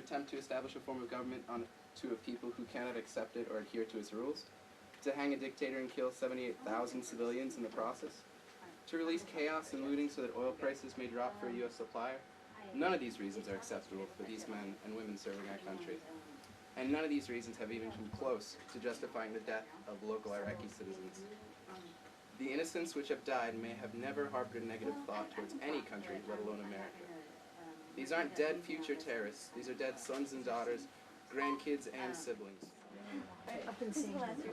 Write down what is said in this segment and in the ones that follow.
attempt to establish a form of government to a people who cannot accept it or adhere to its rules, to hang a dictator and kill 78,000 civilians in the process, to release chaos and looting so that oil prices may drop for a U.S. supplier. None of these reasons are acceptable for these men and women serving our country. And none of these reasons have even come close to justifying the death of local Iraqi citizens. The innocents which have died may have never harbored a negative thought towards any country, let alone America. These aren't dead future terrorists. These are dead sons and daughters, grandkids and siblings.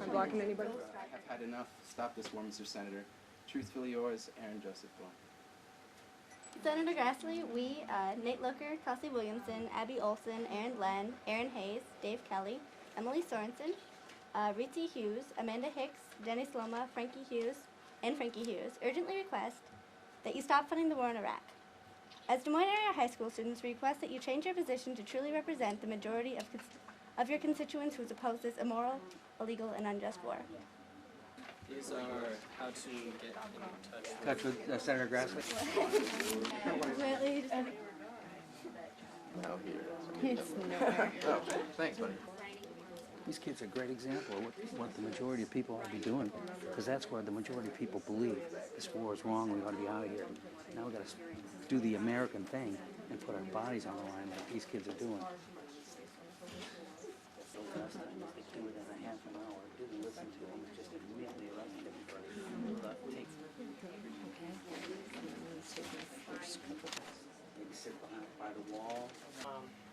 I'm blocking anybody? I have had enough. Stop this war, Mr. Senator. Truthfully yours, Aaron Joseph Thorne. Senator Grassley, we, Nate Looker, Kelsey Williamson, Abby Olson, Aaron Glenn, Aaron Hayes, Dave Kelly, Emily Sorensen, Ritzy Hughes, Amanda Hicks, Denny Sloma, Frankie Hughes, urgently request that you stop funding the war in Iraq. As Des Moines area high school students, we request that you change your position to truly represent the majority of your constituents who oppose this immoral, illegal, and unjust war. These are how to get in touch with Senator Grassley. Now here. Oh, thanks, buddy. These kids are a great example of what the majority of people ought to be doing, because that's what the majority of people believe. This war is wrong, we ought to be out of here. Now we've got to do the American thing and put our bodies on the line like these kids are doing. The last time they do it in a half an hour, didn't listen to them, just immediately arrested everybody. They sit by the wall.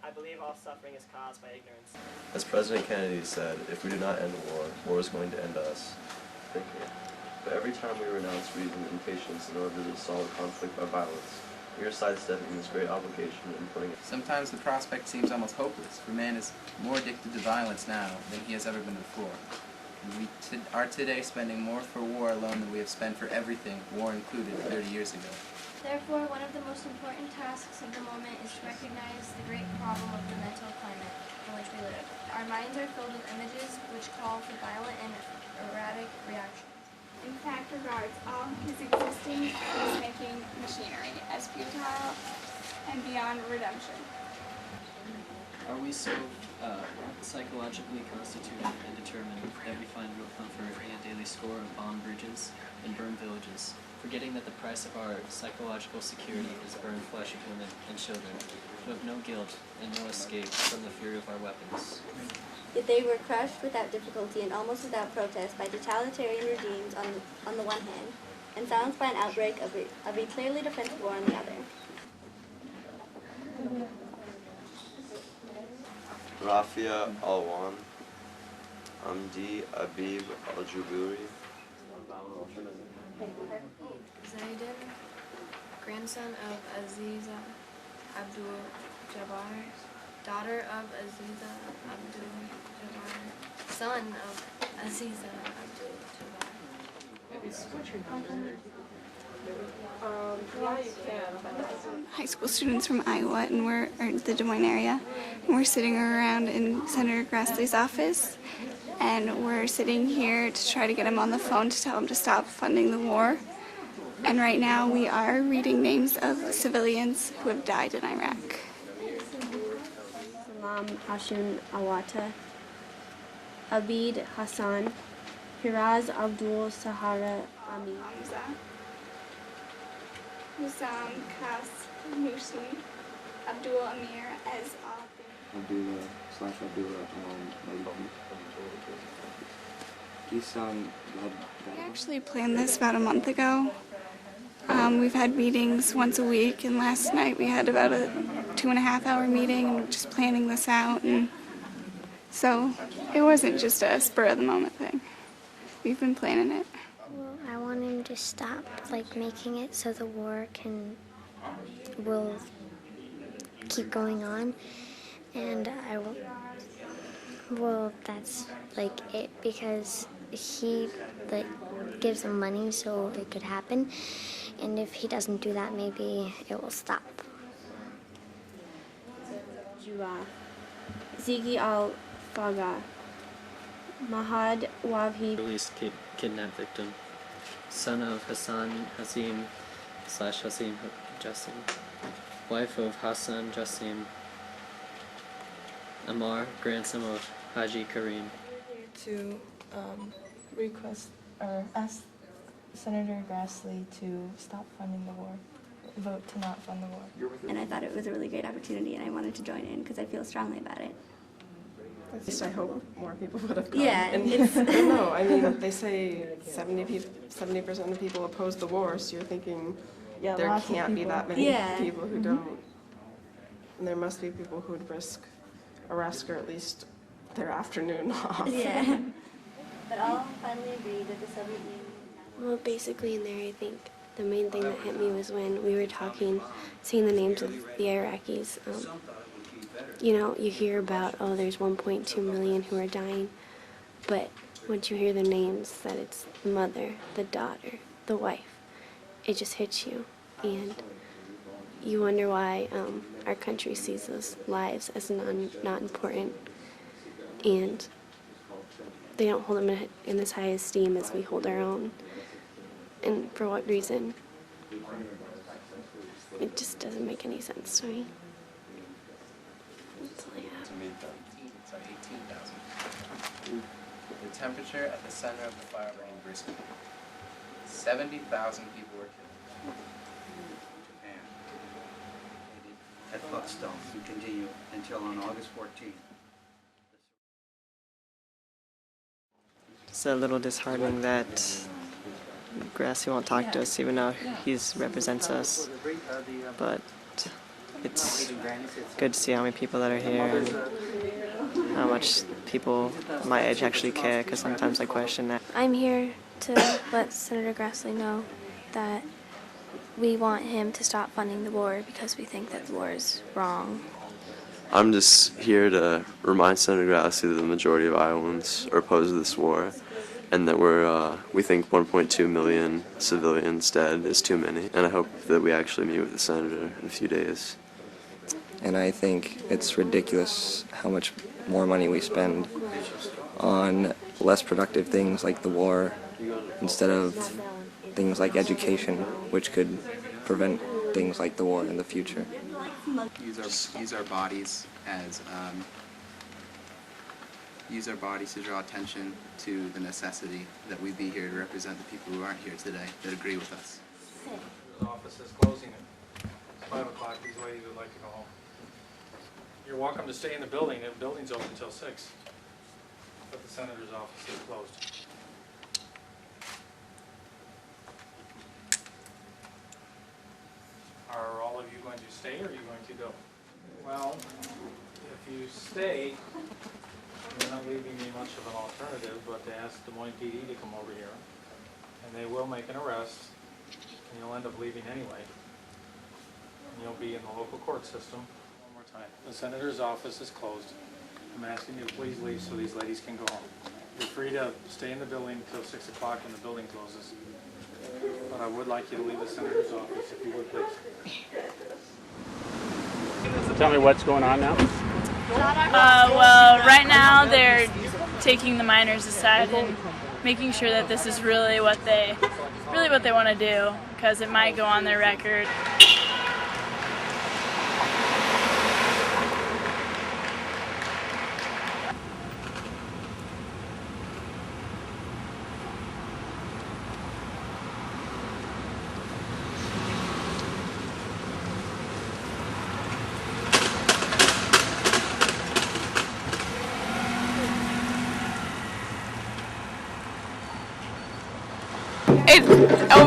I believe all suffering is caused by ignorance. As President Kennedy said, if we do not end the war is going to end us. Thank you. But every time we renounce reason and patience in order to solve conflict by violence, we are sidestepping this great obligation and putting it. Sometimes the prospect seems almost hopeless, for man is more addicted to violence now than he has ever been before. We are today spending more for war alone than we have spent for everything, war included, 30 years ago. Therefore, one of the most important tasks of the moment is to recognize the great problem of the mental climate in which we live. Our minds are filled with images which call for violent and erratic reactions. In fact, regards all his existing peacemaking machinery as futile and beyond redemption. Are we so psychologically constituted and determined that we find real comfort in a daily score of bombed bridges and burned villages, forgetting that the price of our psychological security is burned flesh of women and children, who have no guilt and no escape from the fury of our weapons? Yet they were crushed without difficulty and almost without protest by totalitarian regimes on the one hand, and silenced by an outbreak of a clearly defensive war on the other. Rafia Alwan, Amdi Abib Al-Juburi. Zaidan, grandson of Aziza Abdul Jabbar, daughter of Aziza Abdul Jabbar, son of Aziza Abdul Jabbar. High school students from Iowa, and we're the Des Moines area, and we're sitting around in Senator Grassley's office, and we're sitting here to try to get him on the phone to tell him to stop funding the war. And right now we are reading names of civilians who have died in Iraq. Salam Hashim Awata, Abid Hassan, Firaz Abdul Sahara Ami, Hussam Khas Musi, Abdul Amir Ez We actually planned this about a month ago. We've had meetings once a week, and last night we had about a 2.5-hour meeting and just planning this out. And so it wasn't just a spur of the moment thing. We've been planning it. Well, I want him to stop making it so the war will keep going on, and that's it, because he gives them money so it could happen, and if he doesn't do that, maybe it will stop. Jua, Ziggy Al-Faga, Mahad Wabhi, Released kidnapped victim, son of Hassan Hasim / Hasim Jassim, wife of Hassan Jassim, Amar, grandson of Haji Karim. To request or ask Senator Grassley to stop funding the war, vote to not fund the war. And I thought it was a really great opportunity, and I wanted to join in because I feel strongly about it. At least I hope more people would have gone. Yeah, And it's I don't know. I mean, they say 70% of people oppose the war, so you're thinking Yeah, there lots of can't be people. that many Yeah. people who don't. And there must be people who'd risk arrest or at least their afternoon off. yeah. But all finally agreed that the Soviet Union. Well, basically in there, I think the main thing that hit me was when we were talking, seeing the names of the Iraqis. You know, you hear about, oh, there's 1.2 million who are dying, but once you hear the names, that it's the mother, the daughter, the wife, it just hits you. And you wonder why our country sees those lives as not important. And they don't hold them in as high esteem as we hold our own. And for what reason? It just doesn't make any sense to me. That's all I have. Sorry, 18,000. The temperature at the center of the fire ran brisk. 70,000 people were killed. Japan. At Buckstone, we continue until on August 14th. It's a little disheartening that Grassley won't talk to us, even though he represents us. But it's good to see how many people that are here and how much people my age actually care, because sometimes I question that. I'm here to let Senator Grassley know that we want him to stop funding the war because we think that the war is wrong. I'm just here to remind Senator Grassley that the majority of Iowans are opposed to this war, and that we think 1.2 million civilians dead is too many. And I hope that we actually meet with the senator in a few days. And I think it's ridiculous how much more money we spend on less productive things like the war instead of things like education, which could prevent things like the war in the future. Use our bodies as use our bodies to draw attention to the necessity that we be here to represent the people who aren't here today that agree with us. The office is closing at 5 o'clock. These ladies would like to go home. You're welcome to stay in the building. The building's open until 6, but the senator's office is closed. Are all of you going to stay, or are you going to go? Well, if you stay, you're not leaving me much of an alternative but to ask Des Moines PD to come over here, and they will make an arrest, and you'll end up leaving anyway. And you'll be in the local court system. One more time. The senator's office is closed. I'm asking you to please leave so these ladies can go home. You're free to stay in the building until 6 o'clock when the building closes. But I would like you to leave the senator's office if you would, please. Tell me what's going on now. Well, right now they're taking the miners aside and making sure that this is really what they want to do, because it might go on their record.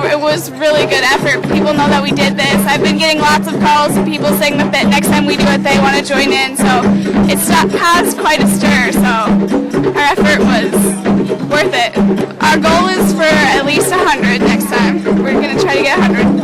It was really good effort. People know that we did this. I've been getting lots of calls from people saying that next time we do it, they want to join in. So it's caused quite a stir. So our effort was worth it. Our goal is for at least 100 next time. We're going to try to get 100.